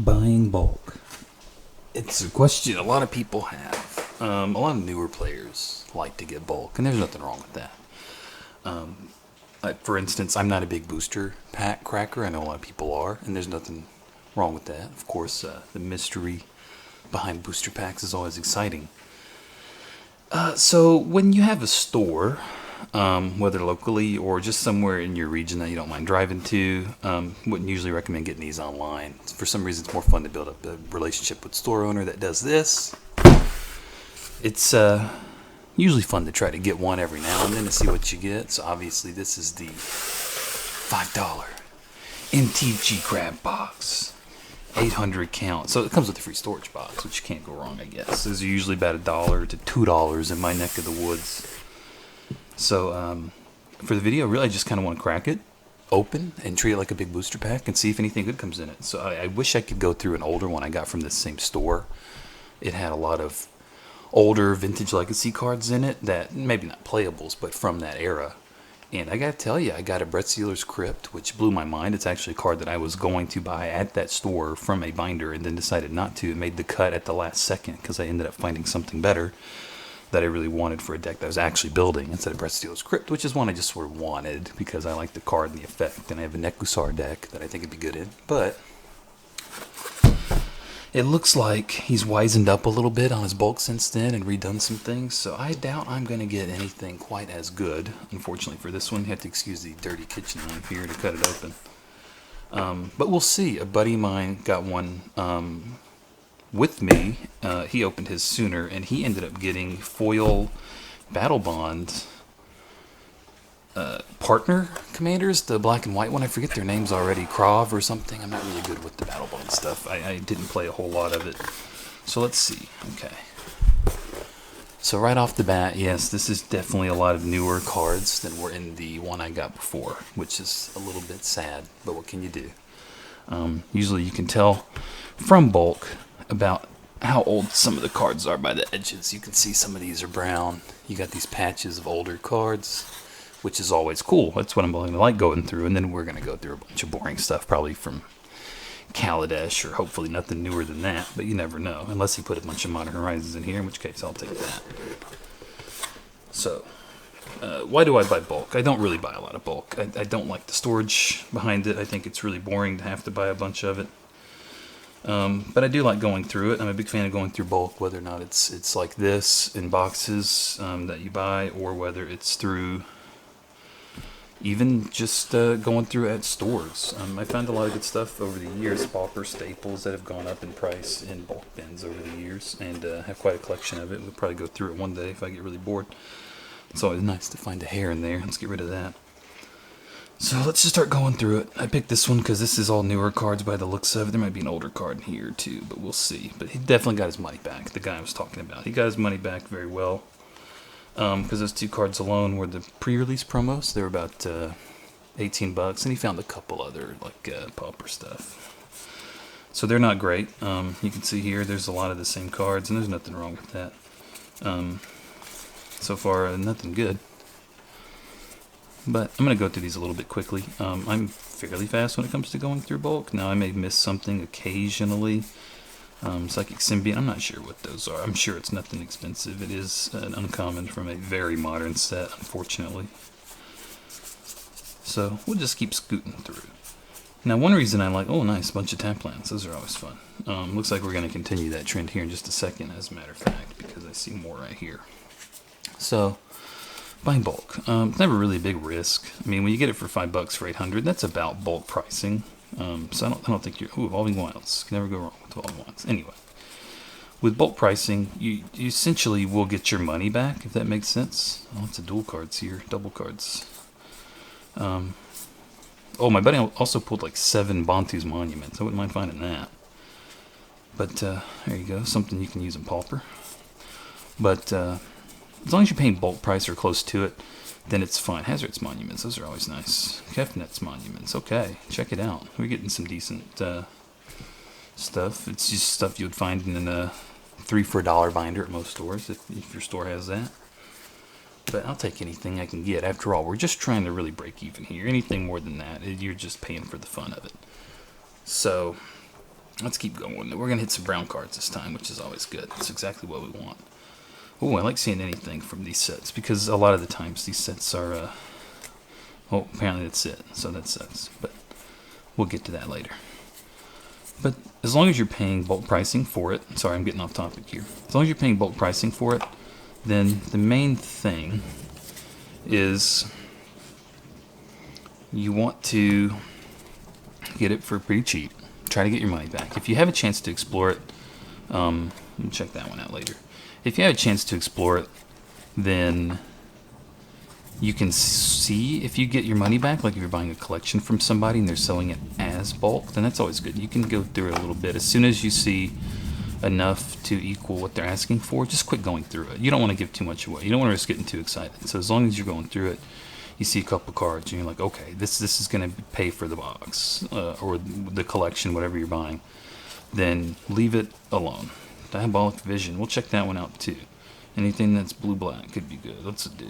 Buying bulk. It's a question a lot of people have. A lot of newer players like to get bulk, and there's nothing wrong with that. For instance, I'm not a big booster pack cracker. I know a lot of people are, and there's nothing wrong with that. Of course, the mystery behind booster packs is always exciting. So when you have a store, whether locally or just somewhere in your region that you don't mind driving to, wouldn't usually recommend getting these online. For some reason, it's more fun to build up a relationship with store owner that does this. It's usually fun to try to get one every now and then to see what you get. So obviously, this is the $5 MTG Crab Box. 800 count. So it comes with a free storage box, which you can't go wrong, I guess. Those are usually about $1 to $2 in my neck of the woods. So for the video, really, I just kind of want to crack it open and treat it like a big booster pack and see if anything good comes in it. So I wish I could go through an older one I got from this same store. It had a lot of older vintage legacy cards in it that maybe not playables, but from that era. And I gotta tell you, I got a Brett Sealer's Crypt, which blew my mind. It's actually a card that I was going to buy at that store from a binder and then decided not to. It made the cut at the last second because I ended up finding something better that I really wanted for a deck that I was actually building instead of Brett Sealer's Crypt, which is one I just sort of wanted because I like the card and the effect. And I have a Nekusar deck that I think it'd be good in. But it looks like he's wizened up a little bit on his bulk since then and redone some things, so I doubt I'm going to get anything quite as good. Unfortunately for this one, you have to excuse the dirty kitchen knife here to cut it open. But we'll see. A buddy of mine got one with me. He opened his sooner, and he ended up getting foil Battle Bond partner commanders, the black and white one. I forget their names already. Krav or something. I'm not really good with the Battle Bond stuff. I didn't play a whole lot of it. So let's see. Okay. So right off the bat, yes, this is definitely a lot of newer cards than were in the one I got before, which is a little bit sad, but what can you do? Usually you can tell from bulk about how old some of the cards are by the edges. You can see some of these are brown. You got these patches of older cards, which is always cool. That's what I'm going to like going through. And then we're going to go through a bunch of boring stuff, probably from Kaladesh, or hopefully nothing newer than that. But you never know, unless he put a bunch of Modern Horizons in here, in which case I'll take that. So, why do I buy bulk? I don't really buy a lot of bulk. I don't like the storage behind it. I think it's really boring to have to buy a bunch of it. But I do like going through it. I'm a big fan of going through bulk, whether or not it's like this in boxes that you buy, or whether it's through even just going through at stores. I found a lot of good stuff over the years. Pauper staples that have gone up in price in bulk bins over the years, and have quite a collection of it. We'll probably go through it one day if I get really bored. It's always nice to find a hair in there. Let's get rid of that. So let's just start going through it. I picked this one because this is all newer cards by the looks of it. There might be an older card in here too, but we'll see. But he definitely got his money back, the guy I was talking about. He got his money back very well. Because those two cards alone were the pre-release promos. They were about $18, and he found a couple other like pauper stuff. So they're not great. You can see here there's a lot of the same cards, and there's nothing wrong with that. So far, nothing good. But I'm going to go through these a little bit quickly. I'm fairly fast when it comes to going through bulk. Now, I may miss something occasionally. Psychic Symbiont, I'm not sure what those are. I'm sure it's nothing expensive. It is an uncommon from a very modern set, unfortunately. So we'll just keep scooting through. Now, one reason I like, oh nice, bunch of tap lands. Those are always fun. Looks like we're going to continue that trend here in just a second, as a matter of fact, because I see more right here. So, buying bulk. It's never really a big risk. I mean, when you get it for $5 for 800, that's about bulk pricing. So I don't think you're... Ooh, Evolving Wilds. Can never go wrong with Evolving Wilds. Anyway, with bulk pricing, you essentially will get your money back, if that makes sense. Lots of dual cards here. Double cards. Oh, my buddy also pulled like 7 Bantu's Monuments. I wouldn't mind finding that. But, there you go. Something you can use in Pauper. But, as long as you're paying bulk price or close to it, then it's fine. Hazard's Monuments, those are always nice. Kefnet's Monuments, okay, check it out. We're getting some decent stuff. It's just stuff you would find in a 3 for $1 binder at most stores, if your store has that. But I'll take anything I can get. After all, we're just trying to really break even here. Anything more than that, you're just paying for the fun of it. So, Let's keep going. We're going to hit some brown cards this time, which is always good. That's exactly what we want. Oh, I like seeing anything from these sets, because a lot of the times these sets are... oh, apparently that's it, so that sucks. But we'll get to that later. But as long as you're paying bulk pricing for it... sorry, I'm getting off topic here. As long as you're paying bulk pricing for it, then the main thing is you want to get it for pretty cheap. Try to get your money back. If you have a chance to explore it, we'll check that one out later. If you have a chance to explore it, then you can see if you get your money back. Like if you're buying a collection from somebody and they're selling it as bulk, then that's always good. You can go through it a little bit. As soon as you see enough to equal what they're asking for, just quit going through it. You don't want to give too much away. You don't want to risk getting too excited. So as long as you're going through it, you see a couple cards and you're like, okay, this is going to pay for the box or the collection, whatever you're buying, then leave it alone. Diabolic Vision, we'll check that one out too. Anything that's blue-black could be good. Let's do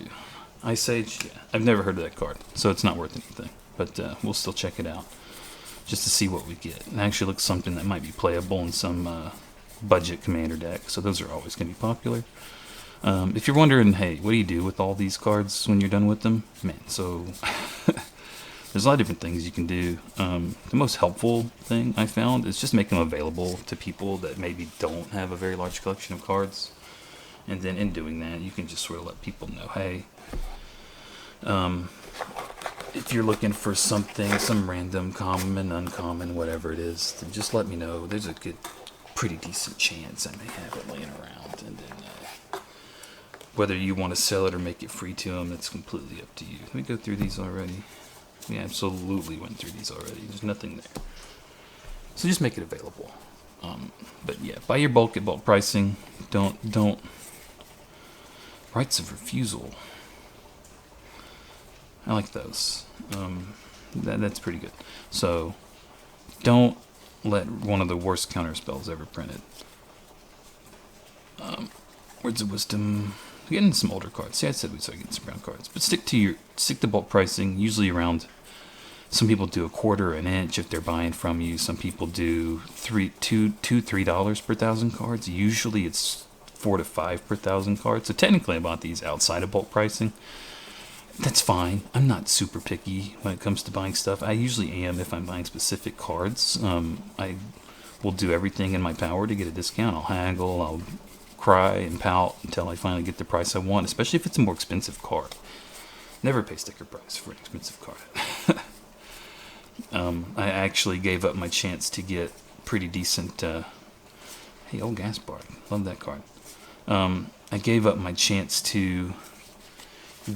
Ice Age. Yeah, I've never heard of that card, so it's not worth anything, but we'll still check it out just to see what we get. It actually looks something that might be playable in some budget commander deck, so those are always going to be popular. If you're wondering, hey, what do you do with all these cards when you're done with them? Man, so there's a lot of different things you can do. The most helpful thing I found is just make them available to people that maybe don't have a very large collection of cards. And then in doing that, you can just sort of let people know, hey, if you're looking for something, some random, common, uncommon, whatever it is, then just let me know. There's a good, pretty decent chance I may have it laying around. And then whether you want to sell it or make it free to them, that's completely up to you. Let me go through these already. We absolutely went through these already. There's nothing there. So just make it available. But yeah, buy your bulk at bulk pricing. Don't. Rights of refusal. I like those. That's pretty good. So don't let one of the worst counter spells ever printed. Words of Wisdom. Getting some older cards. See, I said we'd start getting some brown cards, but stick to bulk pricing. Usually around. Some people do a quarter, an inch if they're buying from you. Some people do $3 per thousand cards. Usually it's $4 to $5 per thousand cards. So technically, I bought these outside of bulk pricing. That's fine. I'm not super picky when it comes to buying stuff. I usually am if I'm buying specific cards. I will do everything in my power to get a discount. I'll haggle. I'll cry and pout until I finally get the price I want, especially if it's a more expensive card. Never pay sticker price for an expensive card. I actually gave up my chance to get pretty decent... hey, old Gaspard. Love that card. I gave up my chance to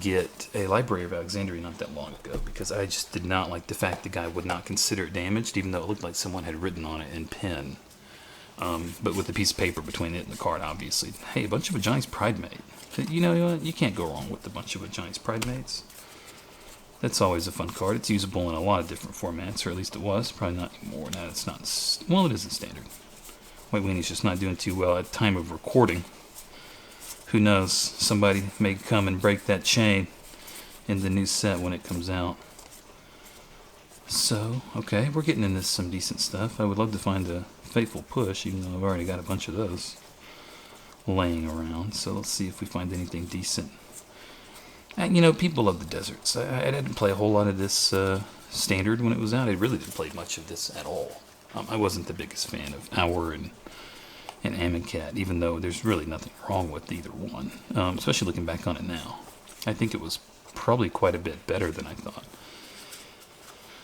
get a Library of Alexandria not that long ago because I just did not like the fact the guy would not consider it damaged, even though it looked like someone had written on it in pen. But with a piece of paper between it and the card, obviously. Hey, a bunch of a Giants Pridemate. You know what? You can't go wrong with a bunch of a Giants Pridemates. That's always a fun card. It's usable in a lot of different formats, or at least it was. Probably not anymore. Now it's not. Well, it isn't standard. White Weenie's just not doing too well at time of recording. Who knows? Somebody may come and break that chain in the new set when it comes out. So, okay, we're getting into some decent stuff. I would love to find a Fateful Push, even though I've already got a bunch of those laying around. So let's see if we find anything decent. And, you know, people love the deserts. I didn't play a whole lot of this standard when it was out. I really didn't play much of this at all. I wasn't the biggest fan of Hour and Amonkhet, even though there's really nothing wrong with either one, especially looking back on it now. I think it was probably quite a bit better than I thought.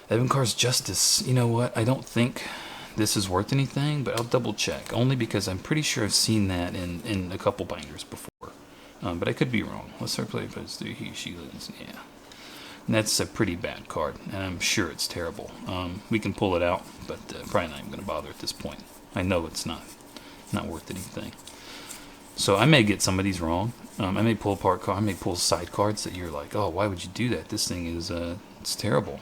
Evankar's Justice, you know what, I don't think this is worth anything, but I'll double check, only because I'm pretty sure I've seen that in a couple binders before, but I could be wrong. Let's start playing he, she, lives, yeah. And that's a pretty bad card, and I'm sure it's terrible. We can pull it out, but probably not even going to bother at this point. I know it's not worth anything. So I may get some of these wrong. I may pull apart cards, I may pull side cards that you're like, oh, why would you do that? This thing is, it's terrible.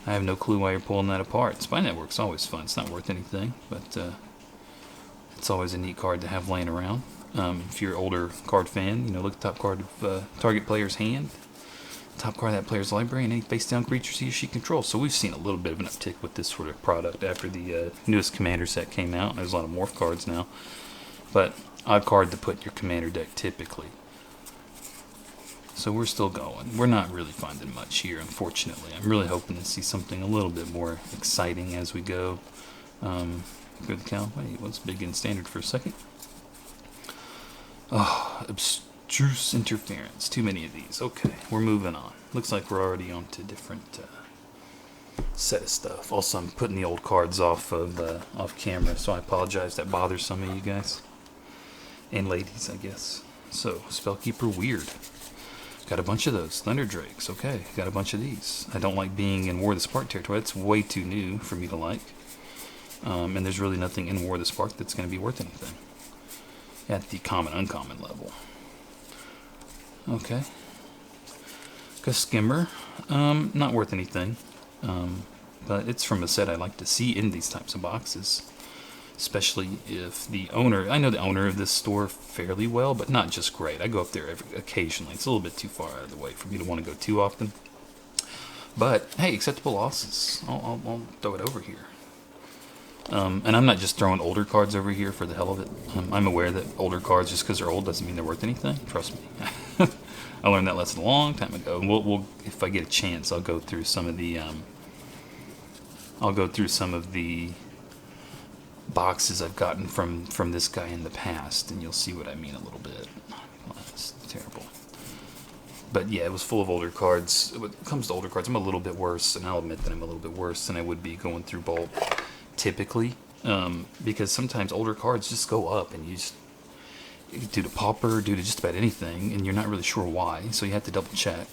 I have no clue why you're pulling that apart. Spy Network's always fun. It's not worth anything, but it's always a neat card to have laying around. If you're an older card fan, you know, look at the top card of target player's hand. top card of that player's library and any face-down creatures he or she controls. So we've seen a little bit of an uptick with this sort of product after the newest Commander set came out. There's a lot of morph cards now. But odd card to put in your Commander deck typically. So we're still going. We're not really finding much here, unfortunately. I'm really hoping to see something a little bit more exciting as we go. Good cow. Wait, let's begin standard for a second. Oh, abstruse interference. Too many of these. Okay, we're moving on. Looks like we're already on to different set of stuff. Also, I'm putting the old cards off camera, so I apologize. That bothers some of you guys. And ladies, I guess. So, Spellkeeper Weird. Got a bunch of those. Thunder Drakes. Okay, got a bunch of these. I don't like being in War of the Spark territory. That's way too new for me to like. And there's really nothing in War of the Spark that's going to be worth anything at the common, uncommon level. Okay. Skimmer. Not worth anything. But it's from a set I like to see in these types of boxes. Especially if the owner, I know the owner of this store fairly well, but not just great. I go up there occasionally. It's a little bit too far out of the way for me to want to go too often. But hey, acceptable losses. I'll throw it over here. And I'm not just throwing older cards over here for the hell of it. I'm aware that older cards, just because they're old, doesn't mean they're worth anything. Trust me. I learned that lesson a long time ago. And we'll if I get a chance, I'll go through some of the boxes I've gotten from this guy in the past, and you'll see what I mean a little bit. Well, that's terrible. But yeah, it was full of older cards. When it comes to older cards, I'm a little bit worse, and I'll admit that I'm a little bit worse than I would be going through bulk typically, because sometimes older cards just go up, and you just, due to Pauper, due to just about anything, and you're not really sure why, so you have to double check.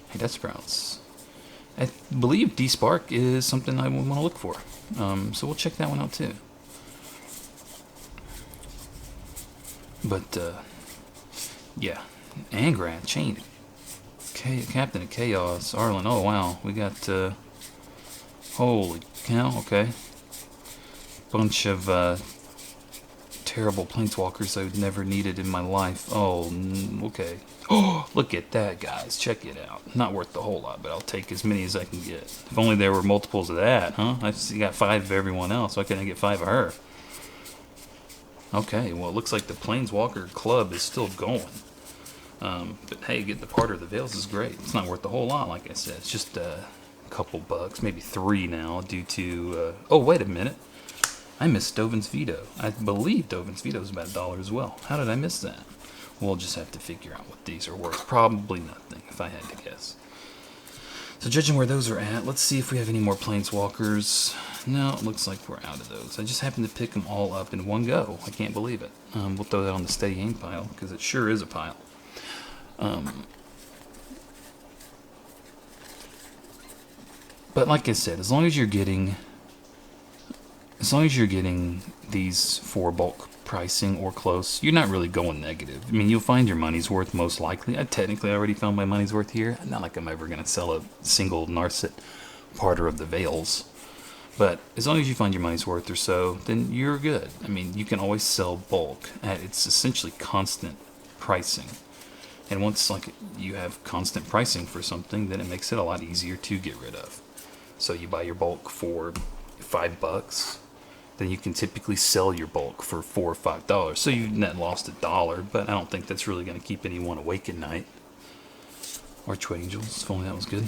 Hey, Death Sprouts. I believe D-Spark is something I want to look for, so we'll check that one out too. But, yeah. Angrat, Chain. Captain of Chaos, Arlen. Oh, wow. We got, holy cow, okay. Bunch of, terrible Planeswalkers I've never needed in my life. Oh, okay. Oh, look at that, guys. Check it out. Not worth a whole lot, but I'll take as many as I can get. If only there were multiples of that, huh? I got 5 of everyone else. Why can't I get 5 of her? Okay, well, it looks like the Planeswalker Club is still going. But hey, getting the Part of the Veils is great. It's not worth a whole lot, like I said. It's just a couple bucks, maybe 3 now, due to... oh, wait a minute. I missed Dovin's Veto. I believe Dovin's Veto is about $1 as well. How did I miss that? We'll just have to figure out what these are worth. Probably nothing, if I had to guess. So judging where those are at, let's see if we have any more Planeswalkers. No, it looks like we're out of those. I just happened to pick them all up in one go. I can't believe it. We'll throw that on the steady aim pile, because it sure is a pile. But like I said, as long as you're getting these for bulk pricing or close, you're not really going negative. I mean, you'll find your money's worth most likely. I technically already found my money's worth here. Not like I'm ever going to sell a single Narset Parter of the Veils. But as long as you find your money's worth or so, then you're good. I mean, you can always sell bulk at its essentially constant pricing. And once you have constant pricing for something, then it makes it a lot easier to get rid of. So you buy your bulk for $5, then you can typically sell your bulk for $4 or $5. So you net lost $1, but I don't think that's really going to keep anyone awake at night. Archway Angels, if only that was good.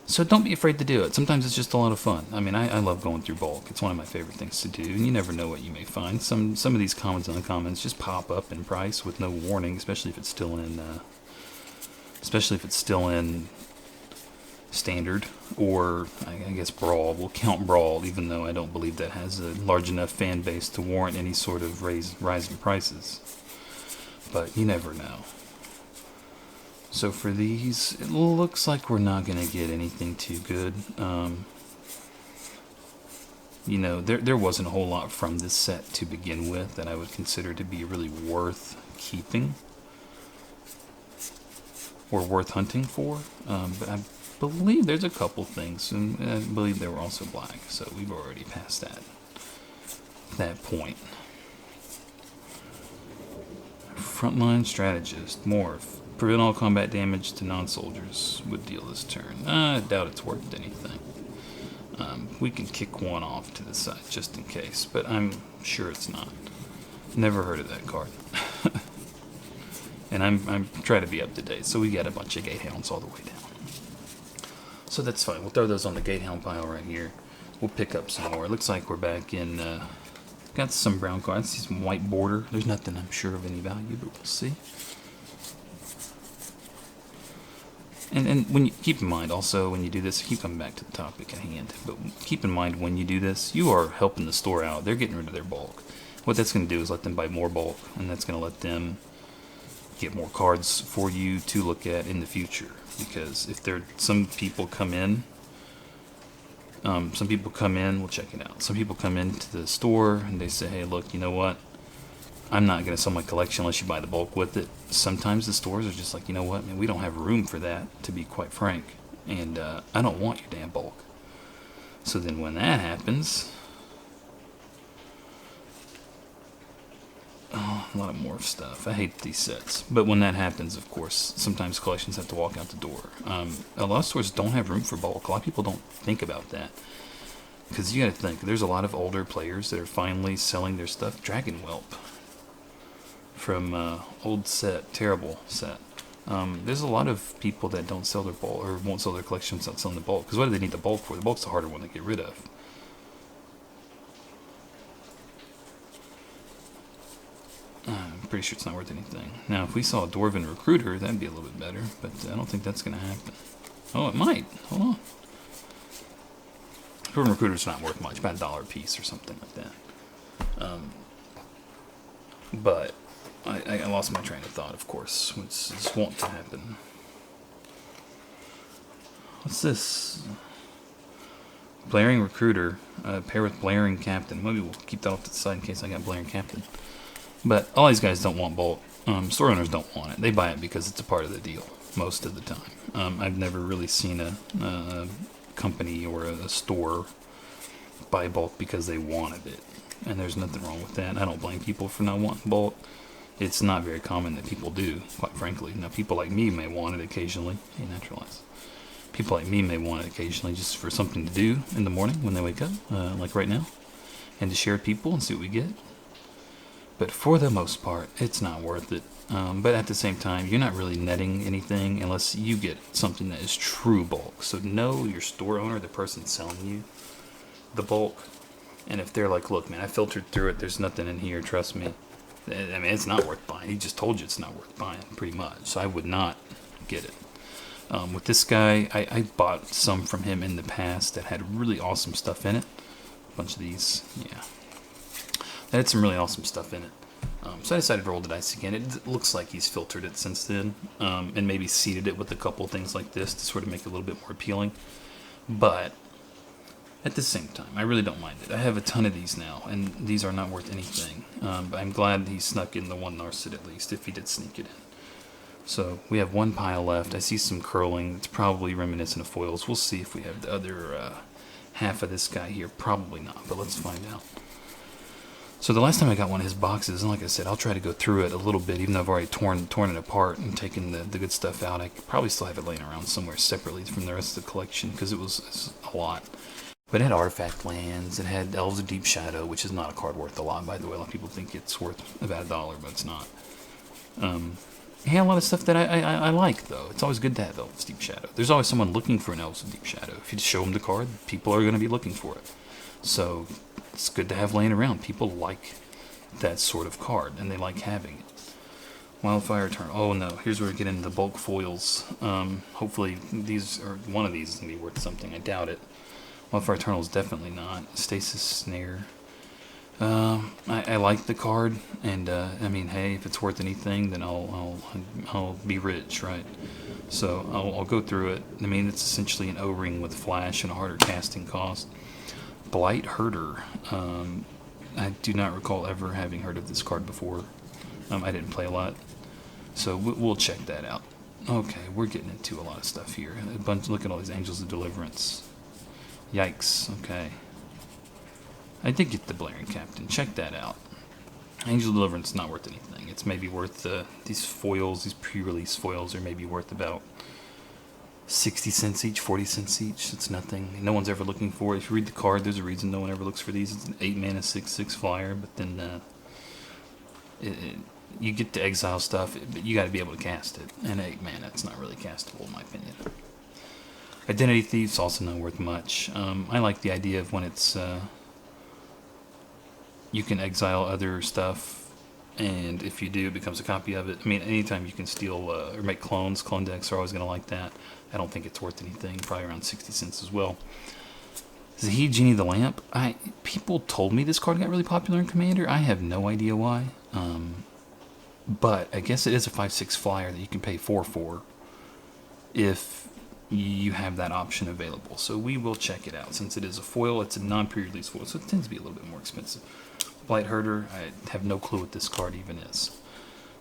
So don't be afraid to do it. Sometimes it's just a lot of fun. I mean, I love going through bulk. It's one of my favorite things to do, and you never know what you may find. Some of these commons and uncommons just pop up in price with no warning, especially if it's still in standard, or I guess Brawl. We'll count Brawl, even though I don't believe that has a large enough fan base to warrant any sort of rise in prices. But you never know. So for these, it looks like we're not going to get anything too good. You know, there wasn't a whole lot from this set to begin with that I would consider to be really worth keeping or worth hunting for. But I believe there's a couple things, and I believe they were also black, so we've already passed that point. Frontline Strategist, Morph. Prevent all combat damage to non-soldiers would deal this turn. I doubt it's worth anything. We can kick one off to the side just in case, but I'm sure it's not. Never heard of that card. And I'm trying to be up to date, so we got a bunch of Gatehounds all the way down. So that's fine. We'll throw those on the Gatehound pile right here. We'll pick up some more. It looks like we're back in... got some brown cards. I see some white border. There's nothing I'm sure of any value, but we'll see. And when you keep in mind also when you do this, keep coming back to the topic at hand, but keep in mind when you do this, you are helping the store out. They're getting rid of their bulk. What that's going to do is let them buy more bulk, and that's going to let them get more cards for you to look at in the future. Because if some people come in, we'll check it out. Some people come into the store and they say, hey, look, you know what? I'm not going to sell my collection unless you buy the bulk with it. Sometimes the stores are just like, you know what, man, we don't have room for that, to be quite frank. And I don't want your damn bulk. So then when that happens... Oh, a lot of morph stuff. I hate these sets. But when that happens, of course, sometimes collections have to walk out the door. A lot of stores don't have room for bulk. A lot of people don't think about that. Because you got to think, there's a lot of older players that are finally selling their stuff. Dragon Whelp. From old set, terrible set. There's a lot of people that don't sell their bulk, or won't sell their collections without selling the bulk. Because what do they need the bulk for? The bulk's the harder one to get rid of. I'm pretty sure it's not worth anything. Now, if we saw a Dwarven Recruiter, that'd be a little bit better, but I don't think that's going to happen. Oh, it might. Hold on. Dwarven Recruiter's not worth much, about $1 a piece or something like that. But I lost my train of thought, of course, which is wont to happen. What's this? Blaring Recruiter, pair with Blaring Captain. Maybe we'll keep that off to the side in case I got Blaring Captain. But all these guys don't want bulk. Store owners don't want it. They buy it because it's a part of the deal most of the time. I've never really seen a company or a store buy bulk because they wanted it. And there's nothing wrong with that. I don't blame people for not wanting bulk. It's not very common that people do, quite frankly. Now, people like me may want it occasionally. Hey, Naturalize. People like me may want it occasionally just for something to do in the morning when they wake up, like right now, and to share with people and see what we get. But for the most part, it's not worth it. But at the same time, you're not really netting anything unless you get something that is true bulk. So know your store owner, the person selling you the bulk. And if they're like, look, man, I filtered through it. There's nothing in here. Trust me. I mean, it's not worth buying. He just told you it's not worth buying, pretty much. So I would not get it. With this guy, I bought some from him in the past that had really awesome stuff in it. A bunch of these, yeah. That had some really awesome stuff in it. So I decided to roll the dice again. It looks like he's filtered it since then, and maybe seeded it with a couple things like this to sort of make it a little bit more appealing. But at the same time, I really don't mind it. I have a ton of these now, and these are not worth anything. But I'm glad he snuck in the one Narset at least, if he did sneak it in. So we have one pile left. I see some curling. It's probably reminiscent of foils. We'll see if we have the other half of this guy here. Probably not, but let's find out. So the last time I got one of his boxes, and like I said, I'll try to go through it a little bit, even though I've already torn it apart and taken the good stuff out. I could probably still have it laying around somewhere separately from the rest of the collection, because it's a lot. But it had Artifact Lands, it had Elves of Deep Shadow, which is not a card worth a lot, by the way. A lot of people think it's worth about $1, but it's not. It had a lot of stuff that I like, though. It's always good to have Elves of Deep Shadow. There's always someone looking for an Elves of Deep Shadow. If you just show them the card, people are going to be looking for it. So it's good to have laying around. People like that sort of card, and they like having it. Wildfire Eternal. Oh no, here's where we get into the bulk foils. Hopefully one of these is going to be worth something. I doubt it. Wildfire Eternal is definitely not. Stasis Snare. I like the card, and I mean, hey, if it's worth anything, then I'll be rich, right? So I'll go through it. I mean, it's essentially an O-ring with flash and a harder casting cost. Blight Herder. I do not recall ever having heard of this card before. I didn't play a lot, so we'll check that out. Okay, we're getting into a lot of stuff here. Look at all these Angels of Deliverance. Yikes. Okay. I did get the Blaring Captain. Check that out. Angel Deliverance is not worth anything. It's maybe worth these foils, these pre-release foils are maybe worth about 60 cents each, 40 cents each. It's nothing. No one's ever looking for it. If you read the card, there's a reason no one ever looks for these. It's an 8 mana 6/6 flyer, but then you get to exile stuff, but you got to be able to cast it. And 8 mana, it's not really castable in my opinion. Identity Thief's also not worth much. I like the idea of when it's you can exile other stuff, and if you do, it becomes a copy of it. I mean, anytime you can steal or make clones, clone decks are always going to like that. I don't think it's worth anything, probably around 60 cents as well. Zahid Genie the Lamp. People told me this card got really popular in Commander. I have no idea why. But I guess it is a 5/6 flyer that you can pay 4 for if you have that option available. So we will check it out. Since it is a foil, it's a non-pre-release foil, so it tends to be a little bit more expensive. Blight Herder, I have no clue what this card even is.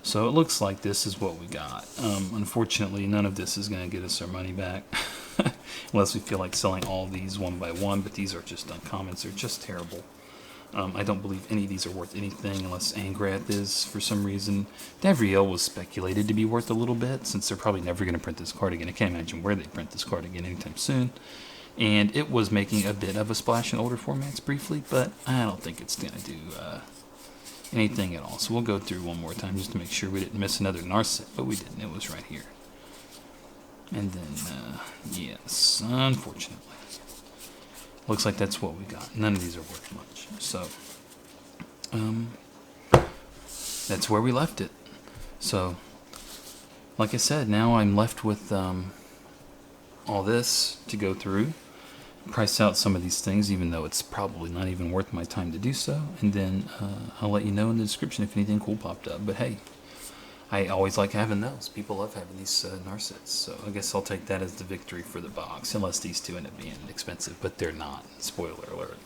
So it looks like this is what we got. Unfortunately, none of this is going to get us our money back. Unless we feel like selling all these one by one, but these are just uncommons. They're just terrible. I don't believe any of these are worth anything unless Angrath is for some reason. Davriel was speculated to be worth a little bit since they're probably never going to print this card again. I can't imagine where they print this card again anytime soon. And it was making a bit of a splash in older formats briefly, but I don't think it's going to do anything at all. So we'll go through one more time just to make sure we didn't miss another Narset, but we didn't. It was right here. And then, yes, unfortunately. Looks like that's what we got. None of these are worth much. So, that's where we left it. So, like I said, now I'm left with all this to go through, price out some of these things, even though it's probably not even worth my time to do so. And then I'll let you know in the description if anything cool popped up. But hey, I always like having those. People love having these Narsets. So I guess I'll take that as the victory for the box, unless these two end up being expensive, but they're not. Spoiler alert.